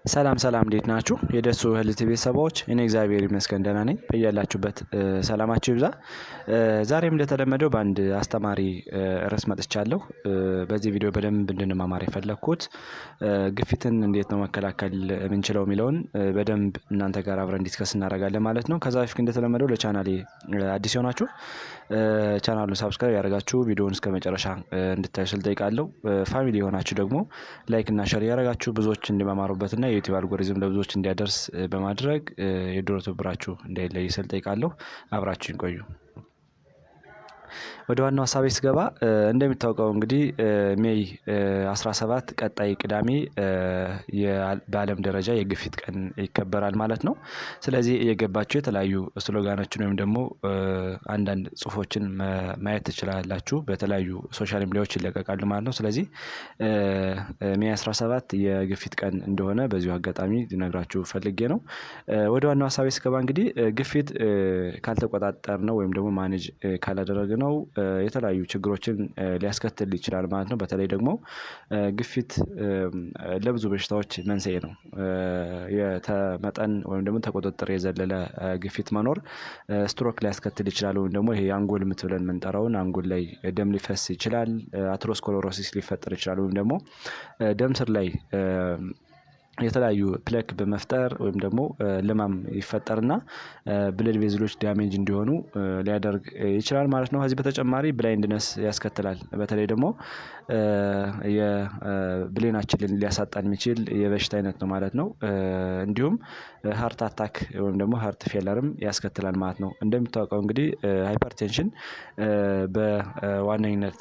ሰላም እንዴት ናችሁ? የደሱ ሄልዝ ቤተሰቦች እኔ እግዚአብሔር ይመስገን ደህና ነኝ። በያላችሁበት ሰላማችሁ ይብዛ። ዛሬም እንደተለመደው በአንድ አስተማሪ ርዕስ መጥቻለሁ። በዚህ ቪዲዮ በደንብ እንድንማማር የፈለኩት ግፊትን እንዴት ነው መከላከል የምንችለው የሚለውን በደንብ እናንተ ጋር አብረን ዲስከስ እናደርጋለን ማለት ነው። ከዛ በፊት እንደተለመደው ለቻናሌ አዲስ ሆናችሁ ቻናሉን ሰብስክራይብ ያደርጋችሁ ቪዲዮውን እስከመጨረሻ እንድታዩ ስል ጠይቃለሁ። ፋሚሊ የሆናችሁ ደግሞ ላይክ እና ሼር ያደርጋችሁ ብዙዎች እንዲማማሩበትና የዩቲዩብ አልጎሪዝም ለብዙዎች እንዲያደርስ በማድረግ የድሮ ትብብራችሁ እንዳይለይ ስል ጠይቃለሁ። አብራችሁን ቆዩ። ወደ ዋናው ሀሳቤ ስገባ እንደሚታወቀው እንግዲህ ሜይ 17 ቀጣይ ቅዳሜ በዓለም ደረጃ የግፊት ቀን ይከበራል ማለት ነው። ስለዚህ እየገባችሁ የተለያዩ ስሎጋኖችን ወይም ደግሞ አንዳንድ ጽሁፎችን ማየት ትችላላችሁ። በተለያዩ ሶሻል ሚዲያዎች ይለቀቃሉ ማለት ነው። ስለዚህ ሜይ 17 የግፊት ቀን እንደሆነ በዚሁ አጋጣሚ ልነግራችሁ ፈልጌ ነው። ወደ ዋናው ሀሳቤ ስገባ እንግዲህ ግፊት ካልተቆጣጠርነው ወይም ደግሞ ማኔጅ ካላደረግነው የተለያዩ ችግሮችን ሊያስከትል ይችላል ማለት ነው። በተለይ ደግሞ ግፊት ለብዙ በሽታዎች መንስኤ ነው። የተመጠን ወይም ደግሞ ተቆጣጠር የዘለለ ግፊት መኖር ስትሮክ ሊያስከትል ይችላል። ወይም ደግሞ ይሄ አንጎል ምት ብለን የምንጠራውን አንጎል ላይ ደም ሊፈስ ይችላል። አትሮስኮሎሮሲስ ሊፈጠር ይችላል። ወይም ደግሞ ደም ስር ላይ የተለያዩ ፕሌክ በመፍጠር ወይም ደግሞ ልማም ይፈጠርና ብለድ ቬዝሎች ዳሜጅ እንዲሆኑ ሊያደርግ ይችላል ማለት ነው። ከዚህ በተጨማሪ ብላይንድነስ ያስከትላል። በተለይ ደግሞ የብሌናችንን ሊያሳጣን የሚችል የበሽታ አይነት ነው ማለት ነው። እንዲሁም ሃርት አታክ ወይም ደግሞ ሃርት ፌለርም ያስከትላል ማለት ነው። እንደሚታወቀው እንግዲህ ሃይፐርቴንሽን በዋነኝነት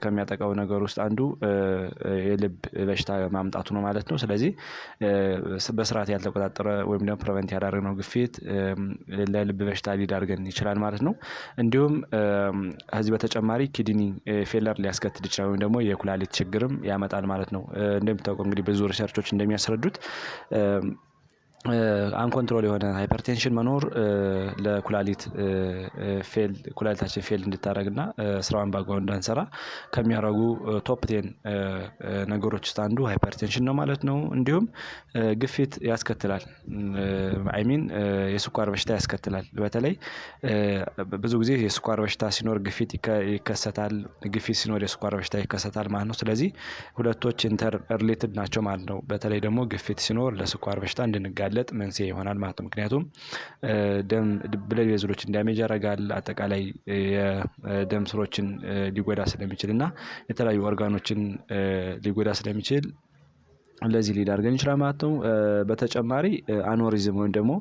ከሚያጠቃው ነገር ውስጥ አንዱ የልብ በሽታ ማምጣቱ ነው ማለት ነው። ስለዚህ በስርዓት ያልተቆጣጠረ ወይም ደግሞ ፕሪቨንት ያላደረግነው ግፊት ለልብ በሽታ ሊዳርገን ይችላል ማለት ነው። እንዲሁም ከዚህ በተጨማሪ ኪድኒ ፌለር ሊያስከትል ይችላል ወይም ደግሞ የኩላሊት ችግርም ያመጣል ማለት ነው። እንደሚታወቀው እንግዲህ ብዙ ሪሰርቾች እንደሚያስረዱት አንኮንትሮል የሆነ ሃይፐርቴንሽን መኖር ለኩላሊት ኩላሊታችን ፌል እንድታደርግና ስራዋን በአግባቡ እንዳንሰራ ከሚያደርጉ ቶፕ 10 ነገሮች ውስጥ አንዱ ሃይፐርቴንሽን ነው ማለት ነው። እንዲሁም ግፊት ያስከትላል። የስኳር በሽታ ያስከትላል። በተለይ ብዙ ጊዜ የስኳር በሽታ ሲኖር ግፊት ይከሰታል። ግፊት ሲኖር የስኳር በሽታ ይከሰታል ማለት ነው። ስለዚህ ሁለቶች ኢንተር ሪሌትድ ናቸው ማለት ነው። በተለይ ደግሞ ግፊት ሲኖር ለስኳር በሽታ እንድንጋለጥ መንስኤ ይሆናል ማለት ነው። ምክንያቱም ደም ብለድ ቬዝሎችን ዳሜጅ ያደርጋል። አጠቃላይ የደም ስሮችን ሊጎዳ ስለሚችል እና የተለያዩ ኦርጋኖችን ሊጎዳ ስለሚችል ለዚህ ሊዳርገን ይችላል ማለት ነው። በተጨማሪ አኖሪዝም ወይም ደግሞ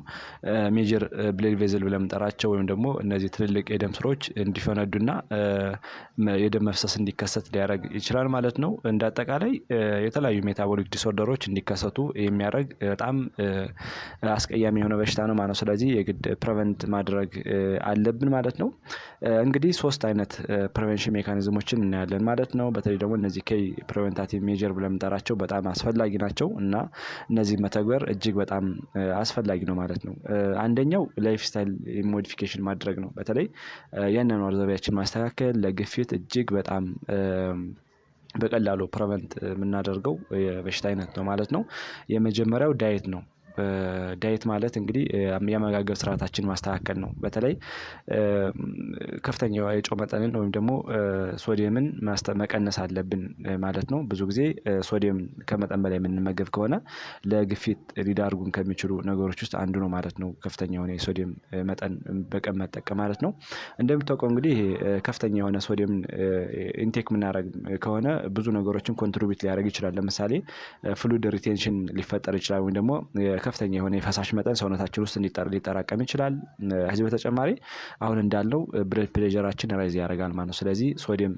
ሜጀር ብለድ ቬዝል ብለን የምንጠራቸው ወይም ደግሞ እነዚህ ትልልቅ የደም ስሮች እንዲፈነዱና የደም መፍሰስ እንዲከሰት ሊያደርግ ይችላል ማለት ነው። እንደ አጠቃላይ የተለያዩ ሜታቦሊክ ዲስኦርደሮች እንዲከሰቱ የሚያደርግ በጣም አስቀያሚ የሆነ በሽታ ነው ማለት ነው። ስለዚህ የግድ ፕሪቨንት ማድረግ አለብን ማለት ነው። እንግዲህ 3 አይነት ፕሪቨንሽን ሜካኒዝሞችን እናያለን ማለት ነው። በተለይ ደግሞ እነዚህ ኬይ ፕሪቨንታቲቭ ሜጀር ብለን የምንጠራቸው በጣም አስፈላጊ ናቸው እና እነዚህ መተግበር እጅግ በጣም አስፈላጊ ነው ማለት ነው። አንደኛው ላይፍ ስታይል ሞዲፊኬሽን ማድረግ ነው። በተለይ የአኗኗር ዘይቤያችን ማስተካከል ለግፊት እጅግ በጣም በቀላሉ ፕሪቨንት የምናደርገው የበሽታ አይነት ነው ማለት ነው። የመጀመሪያው ዳይት ነው። ዳይት ማለት እንግዲህ የአመጋገብ ስርዓታችን ማስተካከል ነው። በተለይ ከፍተኛ የጨው መጠንን ወይም ደግሞ ሶዲየምን መቀነስ አለብን ማለት ነው። ብዙ ጊዜ ሶዲየም ከመጠን በላይ የምንመገብ ከሆነ ለግፊት ሊዳርጉን ከሚችሉ ነገሮች ውስጥ አንዱ ነው ማለት ነው። ከፍተኛ የሆነ የሶዲየም መጠን በቀን መጠቀም ማለት ነው። እንደምታውቀው እንግዲህ ከፍተኛ የሆነ ሶዲየም ኢንቴክ የምናደርግ ከሆነ ብዙ ነገሮችን ኮንትሪቢዩት ሊያደርግ ይችላል። ለምሳሌ ፍሉድ ሪቴንሽን ሊፈጠር ይችላል ወይም ደግሞ ከፍተኛ የሆነ የፈሳሽ መጠን ሰውነታችን ውስጥ ሊጠራቀም ይችላል። ከዚህ በተጨማሪ አሁን እንዳለው ብለድ ፕሬሸራችን ራይዝ ያደርጋል ማለት ነው። ስለዚህ ሶዲየም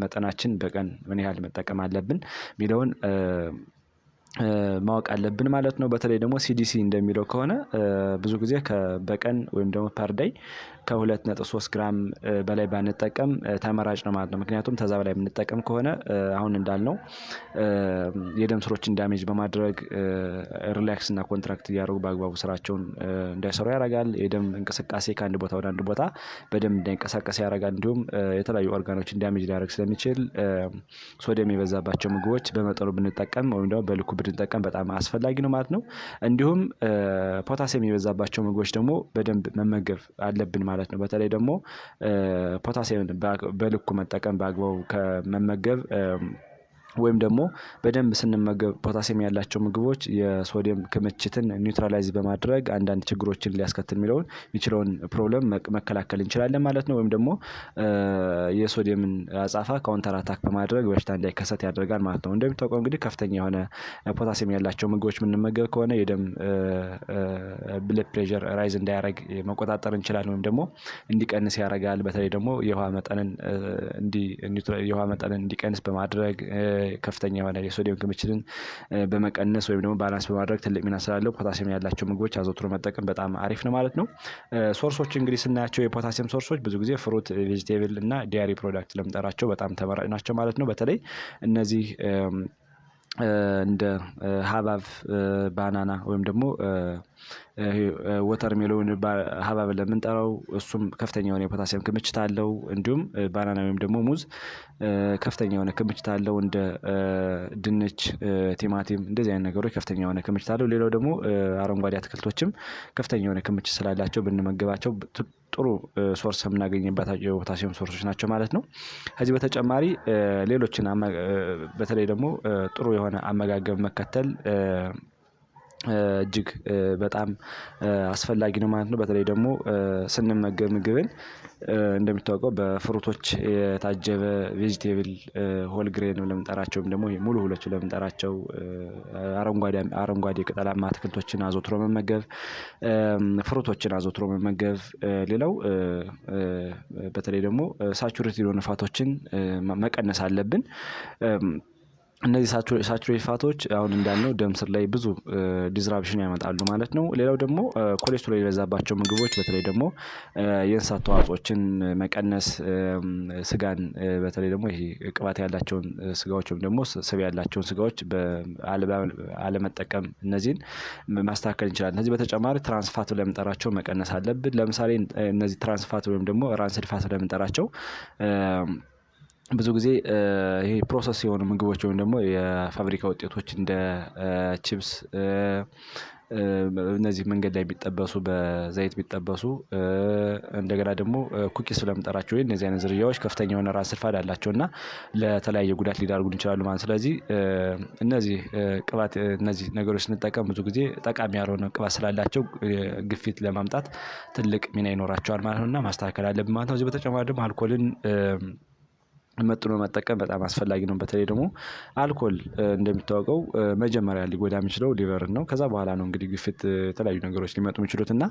መጠናችን በቀን ምን ያህል መጠቀም አለብን የሚለውን ማወቅ አለብን ማለት ነው። በተለይ ደግሞ ሲዲሲ እንደሚለው ከሆነ ብዙ ጊዜ በቀን ወይም ደግሞ ፐር ዴይ ከ2.3 ግራም በላይ ባንጠቀም ተመራጭ ነው ማለት ነው። ምክንያቱም ከዛ በላይ የምንጠቀም ከሆነ አሁን እንዳልነው የደም ስሮችን ዳሜጅ በማድረግ ሪላክስ እና ኮንትራክት እያደረጉ በአግባቡ ስራቸውን እንዳይሰሩ ያደርጋል። የደም እንቅስቃሴ ከአንድ ቦታ ወደ አንድ ቦታ በደንብ እንዳይንቀሳቀስ ያደርጋል። እንዲሁም የተለያዩ ኦርጋኖችን ዳሜጅ ሊያደርግ ስለሚችል ሶዲየም የበዛባቸው ምግቦች በመጠኑ ብንጠቀም ወይም ደግሞ በልኩ ብንጠቀም በጣም አስፈላጊ ነው ማለት ነው። እንዲሁም ፖታሲየም የበዛባቸው ምግቦች ደግሞ በደንብ መመገብ አለብን ማለት ነው። በተለይ ደግሞ ፖታሲየምን በልኩ መጠቀም በአግባቡ ከመመገብ ወይም ደግሞ በደንብ ስንመገብ ፖታሲየም ያላቸው ምግቦች የሶዲየም ክምችትን ኒውትራላይዝ በማድረግ አንዳንድ ችግሮችን ሊያስከትል የሚችለውን ፕሮብለም መከላከል እንችላለን ማለት ነው። ወይም ደግሞ የሶዲየምን አጻፋ ካውንተር አታክ በማድረግ በሽታ እንዳይከሰት ያደርጋል ማለት ነው። እንደሚታወቀው እንግዲህ ከፍተኛ የሆነ ፖታሲየም ያላቸው ምግቦች የምንመገብ ከሆነ የደም ብለድ ፕሬሸር ራይዝ እንዳያደርግ መቆጣጠር እንችላለን ወይም ደግሞ እንዲቀንስ ያደርጋል። በተለይ ደግሞ የውሃ መጠንን እንዲቀንስ በማድረግ ከፍተኛ የሆነ የሶዲየም ክምችትን በመቀነስ ወይም ደግሞ ባላንስ በማድረግ ትልቅ ሚና ስላለው ፖታሲየም ያላቸው ምግቦች አዘውትሮ መጠቀም በጣም አሪፍ ነው ማለት ነው። ሶርሶች እንግዲህ ስናያቸው የፖታሲየም ሶርሶች ብዙ ጊዜ ፍሩት፣ ቬጂቴብል እና ዲያሪ ፕሮዳክት ለምንጠራቸው በጣም ተመራጭ ናቸው ማለት ነው። በተለይ እነዚህ እንደ ሀባብ፣ ባናና ወይም ደግሞ ወተር ሜሎን ሀባብ ለምንጠራው እሱም ከፍተኛ የሆነ የፖታሲየም ክምችት አለው። እንዲሁም ባናና ወይም ደግሞ ሙዝ ከፍተኛ የሆነ ክምችት አለው። እንደ ድንች፣ ቲማቲም እንደዚህ አይነት ነገሮች ከፍተኛ የሆነ ክምችት አለው። ሌላው ደግሞ አረንጓዴ አትክልቶችም ከፍተኛ የሆነ ክምችት ስላላቸው ብንመገባቸው ጥሩ ሶርስ የምናገኝባቸው የፖታሲየም ሶርሶች ናቸው ማለት ነው። ከዚህ በተጨማሪ ሌሎችን በተለይ ደግሞ ጥሩ የሆነ አመጋገብ መከተል እጅግ በጣም አስፈላጊ ነው ማለት ነው። በተለይ ደግሞ ስንመገብ ምግብን እንደሚታወቀው በፍሩቶች የታጀበ ቬጂቴብል፣ ሆል ግሬን ለምንጠራቸው ወይም ደግሞ ሙሉ እህሎች ለምንጠራቸው አረንጓዴ ቅጠላማ አትክልቶችን አዘውትሮ መመገብ፣ ፍሩቶችን አዘውትሮ መመገብ። ሌላው በተለይ ደግሞ ሳቹሬትድ የሆኑ ፋቶችን መቀነስ አለብን። እነዚህ ሳቹሬትድ ፋቶች አሁን እንዳልነው ደም ስር ላይ ብዙ ዲስራፕሽን ያመጣሉ ማለት ነው። ሌላው ደግሞ ኮሌስትሮል የበዛባቸው ምግቦች በተለይ ደግሞ የእንስሳት ተዋጽኦችን መቀነስ፣ ስጋን በተለይ ደግሞ ይሄ ቅባት ያላቸውን ስጋዎች ወይም ደግሞ ስብ ያላቸውን ስጋዎች አለመጠቀም፣ እነዚህን ማስተካከል እንችላለን። ከዚህ በተጨማሪ ትራንስፋት ለምንጠራቸው መቀነስ አለብን። ለምሳሌ እነዚህ ትራንስፋት ወይም ደግሞ ራንስድ ፋት ለምንጠራቸው ብዙ ጊዜ ይሄ ፕሮሰስ የሆኑ ምግቦች ወይም ደግሞ የፋብሪካ ውጤቶች እንደ ቺፕስ፣ እነዚህ መንገድ ላይ ቢጠበሱ፣ በዘይት ቢጠበሱ፣ እንደገና ደግሞ ኩኪስ ስለምንጠራቸው እነዚህ አይነት ዝርያዎች ከፍተኛ የሆነ ራንስድ ፋት አላቸው እና ለተለያየ ጉዳት ሊዳርጉን ይችላሉ ማለት ነው። ስለዚህ እነዚህ ነገሮች ስንጠቀም ብዙ ጊዜ ጠቃሚ ያልሆነ ቅባት ስላላቸው ግፊት ለማምጣት ትልቅ ሚና ይኖራቸዋል ማለት ነው እና ማስተካከል አለብን ማለት ነው። ከዚህ በተጨማሪ ደግሞ አልኮልን መጥኖ መጠቀም በጣም አስፈላጊ ነው። በተለይ ደግሞ አልኮል እንደሚታወቀው መጀመሪያ ሊጎዳ የሚችለው ሊቨርን ነው። ከዛ በኋላ ነው እንግዲህ ግፊት፣ የተለያዩ ነገሮች ሊመጡ የሚችሉት እና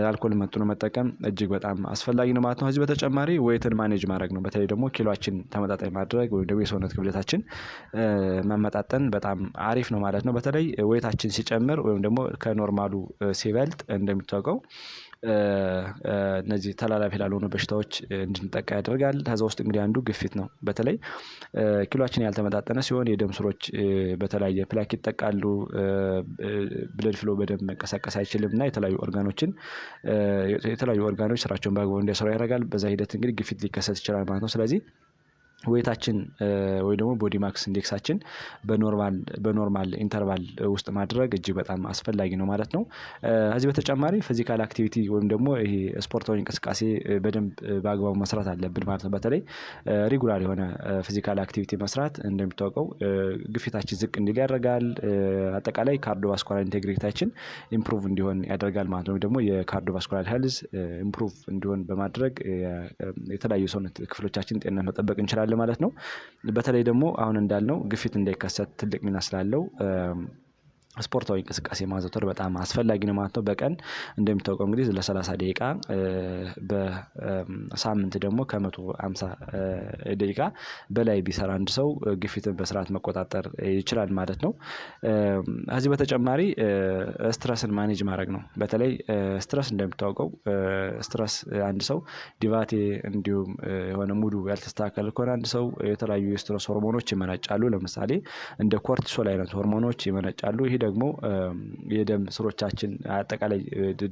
አልኮል መጥኖ መጠቀም እጅግ በጣም አስፈላጊ ነው ማለት ነው። ከዚህ በተጨማሪ ዌይትን ማኔጅ ማድረግ ነው። በተለይ ደግሞ ኪሎአችን ተመጣጣኝ ማድረግ ወይም ደግሞ የሰውነት ክብደታችን መመጣጠን በጣም አሪፍ ነው ማለት ነው። በተለይ ዌይታችን ሲጨምር ወይም ደግሞ ከኖርማሉ ሲበልጥ እንደሚታወቀው እነዚህ ተላላፊ ላልሆኑ በሽታዎች እንድንጠቃ ያደርጋል። ከዛ ውስጥ እንግዲህ አንዱ ግፊት ነው። በተለይ ኪሎአችን ያልተመጣጠነ ሲሆን የደም ስሮች በተለያየ ፕላክ ይጠቃሉ፣ ብለድ ፍሎ በደንብ መንቀሳቀስ አይችልም እና የተለያዩ ኦርጋኖች ስራቸውን በአግባቡ እንዳይሰሩ ያደርጋል። በዛ ሂደት እንግዲህ ግፊት ሊከሰት ይችላል ማለት ነው። ስለዚህ ዌይታችን ወይ ደግሞ ቦዲ ማክስ ኢንዴክሳችን በኖርማል ኢንተርቫል ውስጥ ማድረግ እጅግ በጣም አስፈላጊ ነው ማለት ነው። ከዚህ በተጨማሪ ፊዚካል አክቲቪቲ ወይም ደግሞ ይሄ ስፖርታዊ እንቅስቃሴ በደንብ በአግባቡ መስራት አለብን ማለት ነው። በተለይ ሪጉላር የሆነ ፊዚካል አክቲቪቲ መስራት እንደሚታወቀው ግፊታችን ዝቅ እንዲል ያደርጋል። አጠቃላይ ካርዲዮቫስኩላር ኢንቴግሪቲያችን ኢምፕሩቭ እንዲሆን ያደርጋል ማለት ነው። ወይ ደግሞ የካርዲዮቫስኩላር ሄልዝ ኢምፕሩቭ እንዲሆን በማድረግ የተለያዩ ሰውነት ክፍሎቻችን ጤንነት መጠበቅ እንችላለን ማለት ነው። በተለይ ደግሞ አሁን እንዳልነው ግፊት እንዳይከሰት ትልቅ ሚና ስላለው ስፖርታዊ እንቅስቃሴ ማዘውተር በጣም አስፈላጊ ነው ማለት ነው። በቀን እንደሚታወቀው እንግዲህ ለ30 ደቂቃ፣ በሳምንት ደግሞ ከ150 ደቂቃ በላይ ቢሰራ አንድ ሰው ግፊትን በስርዓት መቆጣጠር ይችላል ማለት ነው። ከዚህ በተጨማሪ ስትረስን ማኔጅ ማድረግ ነው። በተለይ ስትረስ እንደሚታወቀው ስትረስ አንድ ሰው ዲቫቴ እንዲሁም የሆነ ሙዱ ያልተስተካከለ ከሆነ አንድ ሰው የተለያዩ የስትረስ ሆርሞኖች ይመነጫሉ። ለምሳሌ እንደ ኮርቲሶል አይነት ሆርሞኖች ይመነጫሉ። ይሄ ደግሞ የደም ስሮቻችን አጠቃላይ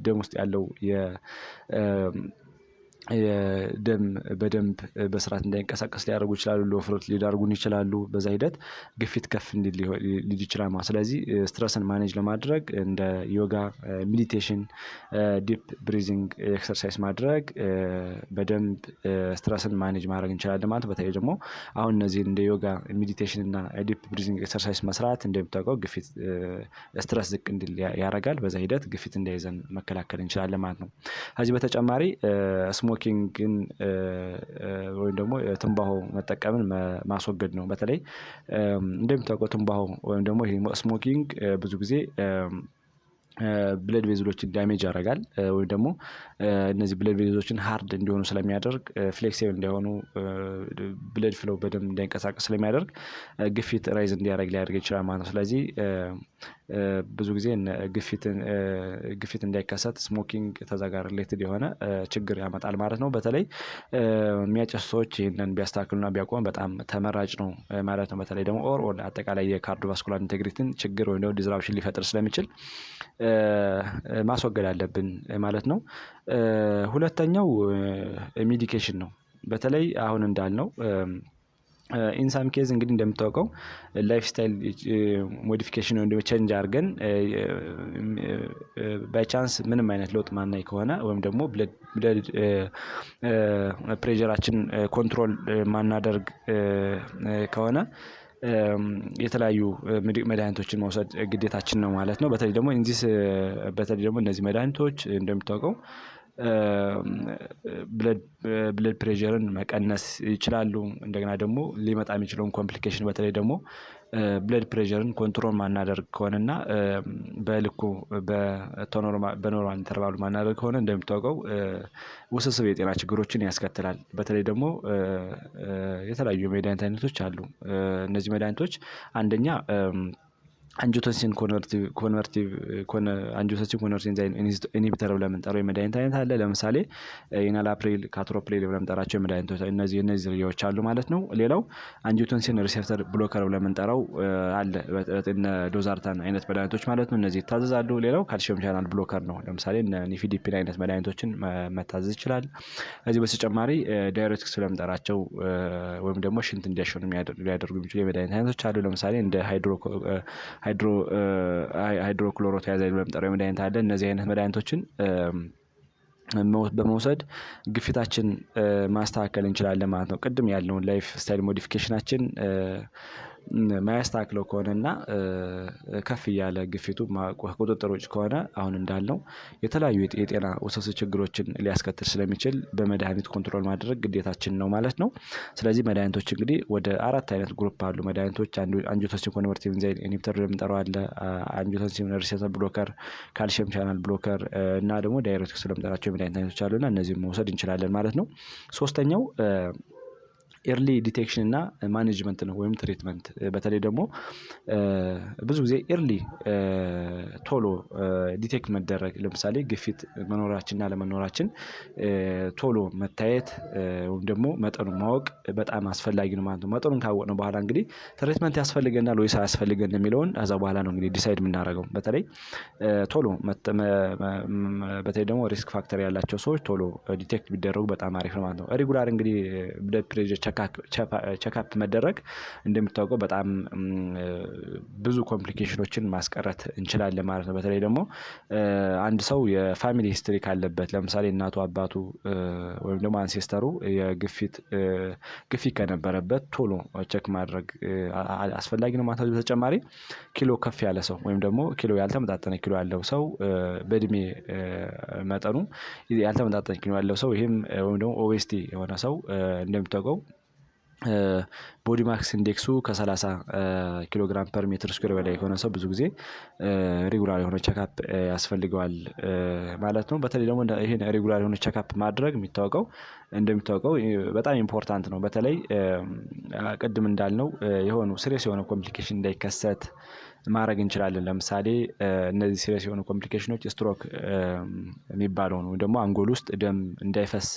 ደም ውስጥ ያለው ደም በደንብ በስርዓት እንዳይንቀሳቀስ ሊያደርጉ ይችላሉ። ለውፍረት ሊዳርጉን ይችላሉ። በዛ ሂደት ግፊት ከፍ እንዲል ሊል ይችላል ማለት። ስለዚህ ስትረስን ማኔጅ ለማድረግ እንደ ዮጋ፣ ሜዲቴሽን፣ ዲፕ ብሪዚንግ ኤክሰርሳይዝ ማድረግ በደንብ ስትረስን ማኔጅ ማድረግ እንችላለን ማለት። በተለይ ደግሞ አሁን እነዚህ እንደ ዮጋ፣ ሜዲቴሽን እና ዲፕ ብሪዚንግ ኤክሰርሳይዝ መስራት እንደሚታወቀው ግፊት ስትረስ ዝቅ እንዲል ያደርጋል። በዛ ሂደት ግፊት እንዳይዘን መከላከል እንችላለን ማለት ነው። ከዚህ በተጨማሪ ስሞኪንግን ወይም ደግሞ ትንባሆ መጠቀምን ማስወገድ ነው። በተለይ እንደሚታወቀው ትንባሆ ወይም ደግሞ ይሄ ስሞኪንግ ብዙ ጊዜ ብለድ ቬዝሎችን ዳሜጅ ያደርጋል። ወይም ደግሞ እነዚህ ብለድ ቬዝሎችን ሃርድ እንዲሆኑ ስለሚያደርግ ፍሌክሲብል እንዳይሆኑ ብለድ ፍሎው በደንብ እንዳይንቀሳቀስ ስለሚያደርግ ግፊት ራይዝ ሊያደርግ ይችላል ማለት ነው። ስለዚህ ብዙ ጊዜ ግፊት እንዳይከሰት ስሞኪንግ ከዛ ጋር ሪሌትድ የሆነ ችግር ያመጣል ማለት ነው። በተለይ የሚያጨሱ ሰዎች ይህንን ቢያስተካክሉና ቢያቆሙ በጣም ተመራጭ ነው ማለት ነው። በተለይ ደግሞ አጠቃላይ የካርዲዮቫስኩላር ኢንቴግሪቲን ችግር ወይም ደግሞ ዲስራፕሽን ሊፈጥር ስለሚችል ማስወገድ አለብን ማለት ነው። ሁለተኛው ሜዲኬሽን ነው። በተለይ አሁን እንዳልነው ኢንሳም ኬዝ እንግዲህ እንደምታውቀው ላይፍ ስታይል ሞዲፊኬሽን ወይም ቼንጅ አድርገን ባይ ቻንስ ምንም አይነት ለውጥ ማናይ ከሆነ ወይም ደግሞ ብለድ ፕሬሸራችን ኮንትሮል ማናደርግ ከሆነ የተለያዩ መድኃኒቶችን መውሰድ ግዴታችን ነው ማለት ነው። በተለይ ደግሞ እነዚህ መድኃኒቶች እንደሚታወቀው ብለድ ፕሬሸርን መቀነስ ይችላሉ። እንደገና ደግሞ ሊመጣ የሚችለውን ኮምፕሊኬሽን በተለይ ደግሞ ብለድ ፕሬሸርን ኮንትሮል ማናደርግ ከሆነና በልኩ በኖርማል ኢንተርቫሉ ማናደርግ ከሆነ እንደሚታወቀው ውስብስብ የጤና ችግሮችን ያስከትላል። በተለይ ደግሞ የተለያዩ የመድኃኒት አይነቶች አሉ። እነዚህ መድኃኒቶች አንደኛ አንጂዮተንሲን ኮንቨርቲንግ ኢንሂቢተር ብለን የምንጠራው የመድኃኒት አይነት አለ። ለምሳሌ ኢናላፕሪል፣ ካትሮፕሪል ብለን የምንጠራቸው የመድኃኒቶች እነዚህ ዝርያዎች አሉ ማለት ነው። ሌላው አንጂዮተንሲን ሪሴፕተር ብሎከር ብለን የምንጠራው አለ። እነ ዶዛርታን አይነት መድኃኒቶች ማለት ነው። እነዚህ ይታዘዛሉ። ሌላው ካልሲየም ቻናል ብሎከር ነው። ለምሳሌ እነ ኒፊዲፒን አይነት መድኃኒቶችን መታዘዝ ይችላል። ከዚህ በተጨማሪ ዳይሬቲክስ ብለን የምንጠራቸው ወይም ደግሞ ሽንት እንዲያሸኑ ሊያደርጉ የሚችሉ የመድኃኒት አይነቶች አሉ። ለምሳሌ እንደ ሃይድሮክሎሮቲያዛይድ ብለን የምንጠራው የመድኃኒት አለ። እነዚህ አይነት መድኃኒቶችን በመውሰድ ግፊታችን ማስተካከል እንችላለን ማለት ነው። ቅድም ያልነውን ላይፍ ስታይል ሞዲፊኬሽናችን ማያስተካክለው ከሆነና ከፍ እያለ ግፊቱ ቁጥጥር ውጭ ከሆነ አሁን እንዳልነው የተለያዩ የጤና ውስብስብ ችግሮችን ሊያስከትል ስለሚችል በመድኃኒት ኮንትሮል ማድረግ ግዴታችን ነው ማለት ነው። ስለዚህ መድኃኒቶች እንግዲህ ወደ 4 አይነት ግሩፕ አሉ መድኃኒቶች። አንጂዮተንሲን ኮንቨርቲንግ ኢንዛይም ኢንሂቢተር የምንጠራው አለ፣ አንጂዮተንሲን ሪሴፕተር ብሎከር፣ ካልሲየም ቻናል ብሎከር እና ደግሞ ዳይሬቲክስ ስለምንጠራቸው የመድኃኒት አይነቶች አሉና እነዚህን መውሰድ እንችላለን ማለት ነው። ሶስተኛው ኤርሊ ዲቴክሽን እና ማኔጅመንት ነው ወይም ትሪትመንት። በተለይ ደግሞ ብዙ ጊዜ ኤርሊ ቶሎ ዲቴክት መደረግ፣ ለምሳሌ ግፊት መኖራችንና ለመኖራችን ቶሎ መታየት ወይም ደግሞ መጠኑን ማወቅ በጣም አስፈላጊ ነው ማለት ነው። መጠኑን ካወቅነው በኋላ እንግዲህ ትሪትመንት ያስፈልገናል ወይስ አያስፈልገንም የሚለውን ከዛ በኋላ ነው እንግዲህ ዲሳይድ የምናደርገው። በተለይ ቶሎ በተለይ ደግሞ ሪስክ ፋክተር ያላቸው ሰዎች ቶሎ ዲቴክት ቢደረጉ በጣም አሪፍ ነው ማለት ነው። ሬጉላር እንግዲህ ብለድ ፕሬሸር ቼክአፕ መደረግ እንደሚታወቀው በጣም ብዙ ኮምፕሊኬሽኖችን ማስቀረት እንችላለን ማለት ነው። በተለይ ደግሞ አንድ ሰው የፋሚሊ ሂስትሪ ካለበት፣ ለምሳሌ እናቱ፣ አባቱ ወይም ደግሞ አንሴስተሩ የግፊት ከነበረበት ቶሎ ቼክ ማድረግ አስፈላጊ ነው ማለት ነው። በተጨማሪ ኪሎ ከፍ ያለ ሰው ወይም ደግሞ ኪሎ ያልተመጣጠነ ኪሎ ያለው ሰው በእድሜ መጠኑ ያልተመጣጠነ ኪሎ ያለው ሰው ይህም ወይም ደግሞ ኦቤሲቲ የሆነ ሰው እንደሚታወቀው ቦዲ ማክስ ኢንዴክሱ ከ30 ኪሎ ግራም ፐር ሜትር ስኩዌር በላይ የሆነ ሰው ብዙ ጊዜ ሬጉላር የሆነ ቼክአፕ ያስፈልገዋል ማለት ነው። በተለይ ደግሞ ይሄን ሬጉላር የሆነ ቼክአፕ ማድረግ እንደሚታወቀው በጣም ኢምፖርታንት ነው። በተለይ ቅድም እንዳልነው የሆኑ ሲሪየስ የሆነ ኮምፕሊኬሽን እንዳይከሰት ማድረግ እንችላለን። ለምሳሌ እነዚህ ሲሪየስ የሆኑ ኮምፕሊኬሽኖች ስትሮክ የሚባለው ነው ደግሞ አንጎል ውስጥ ደም እንዳይፈስ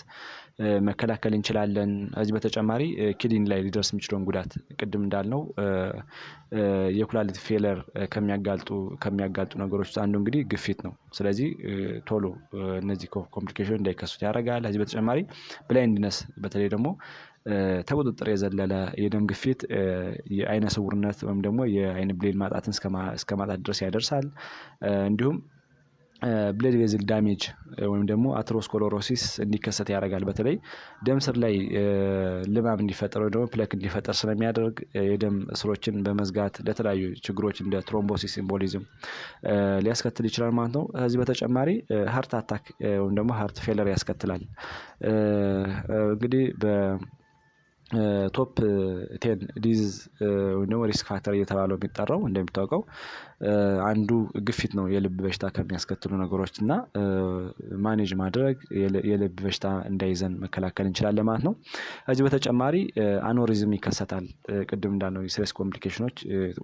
መከላከል እንችላለን። ከዚህ በተጨማሪ ኪድኒ ላይ ሊደርስ የሚችለውን ጉዳት ቅድም እንዳልነው የኩላሊት ፌለር ከሚያጋልጡ ነገሮች ውስጥ አንዱ እንግዲህ ግፊት ነው። ስለዚህ ቶሎ እነዚህ ኮምፕሊኬሽን እንዳይከሱት ያደርጋል። ከዚህ በተጨማሪ ብላይንድነስ በተለይ ደግሞ ከቁጥጥር የዘለለ የደም ግፊት የአይነ ስውርነት ወይም ደግሞ የአይን ብሌን ማጣትን እስከ ማጣት ድረስ ያደርሳል። እንዲሁም ብለድ ቬዝል ዳሜጅ ወይም ደግሞ አተሮስኮሎሮሲስ እንዲከሰት ያደርጋል። በተለይ ደም ስር ላይ ልባም እንዲፈጠር ወይም ደግሞ ፕለክ እንዲፈጠር ስለሚያደርግ የደም ስሮችን በመዝጋት ለተለያዩ ችግሮች እንደ ትሮምቦሲስ ኤምቦሊዝም ሊያስከትል ይችላል ማለት ነው። ከዚህ በተጨማሪ ሃርት አታክ ወይም ደግሞ ሃርት ፌለር ያስከትላል። እንግዲህ ቶፕ 10 ዲዚዝ ወይም ደግሞ ሪስክ ፋክተር እየተባለው የሚጠራው እንደሚታወቀው አንዱ ግፊት ነው። የልብ በሽታ ከሚያስከትሉ ነገሮች እና ማኔጅ ማድረግ የልብ በሽታ እንዳይዘን መከላከል እንችላለን ማለት ነው። ከዚህ በተጨማሪ አኖሪዝም ይከሰታል። ቅድም እንዳልነው የሲሪየስ ኮምፕሊኬሽኖች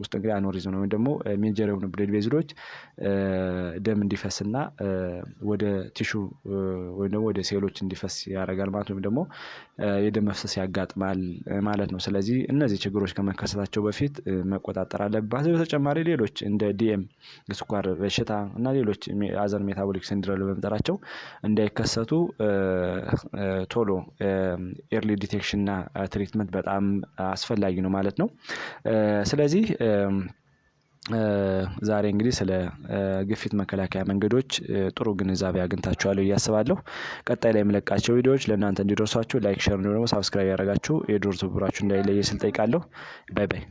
ውስጥ እንግዲህ አኖሪዝም ነው ወይም ደግሞ ሜጀር የሆኑ ብለድ ቬዝሎች ደም እንዲፈስና ወደ ቲሹ ወይም ደግሞ ወደ ሴሎች እንዲፈስ ያደርጋል ማለት ወይም ደግሞ የደም መፍሰስ ያጋጥማል ማለት ነው። ስለዚህ እነዚህ ችግሮች ከመከሰታቸው በፊት መቆጣጠር አለባቸው። በተጨማሪ ሌሎች እንደ ዲኤም የስኳር በሽታ እና ሌሎች አዘር ሜታቦሊክ ሲንድሮም በመጠራቸው እንዳይከሰቱ ቶሎ ኤርሊ ዲቴክሽን እና ትሪትመንት በጣም አስፈላጊ ነው ማለት ነው። ስለዚህ ዛሬ እንግዲህ ስለ ግፊት መከላከያ መንገዶች ጥሩ ግንዛቤ አግኝታችኋል ብዬ አስባለሁ። ቀጣይ ላይ የምለቃቸው ቪዲዮዎች ለእናንተ እንዲደርሷችሁ ላይክ፣ ሼር እንዲሁም ደግሞ ሳብስክራይብ ያደረጋችሁ የደወል ምልክቱን እንዳይለይ ስል ጠይቃለሁ። ባይ ባይ።